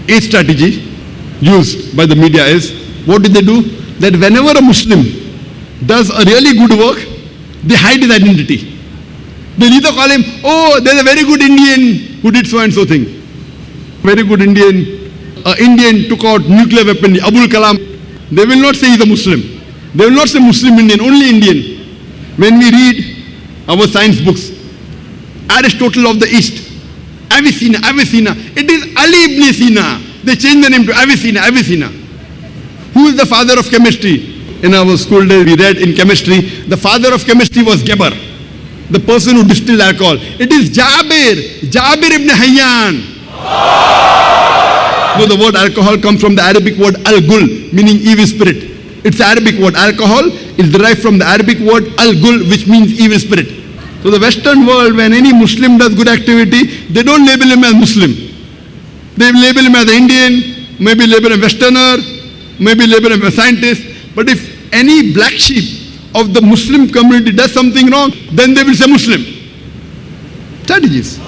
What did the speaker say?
A strategy used by the media is, what do? That whenever a Muslim does a really good work, they hide his identity. They either call him, oh, there's a very good Indian who did so and so thing. Very good Indian. Indian took out nuclear weapon, Abul Kalam. They will not say he's a Muslim. They will not say Muslim Indian, only Indian. When we read our science books, Aristotle of the East, Avicenna, it is Ali ibn Sina. They changed the name to Avicenna. Who is the father of chemistry? In our school days we read in chemistry, the father of chemistry was Geber, the person who distilled alcohol. It is Jabir ibn Hayyan. No, the word alcohol comes from the Arabic word al-gul, meaning evil spirit. It's the Arabic word. Alcohol is derived from the Arabic word al-gul, which means evil spirit. So the Western world, when any Muslim does good activity, they don't label him as Muslim. They label him as Indian, maybe label him Westerner, maybe label him a scientist. But if any black sheep of the Muslim community does something wrong, then they will say Muslim. Strategies.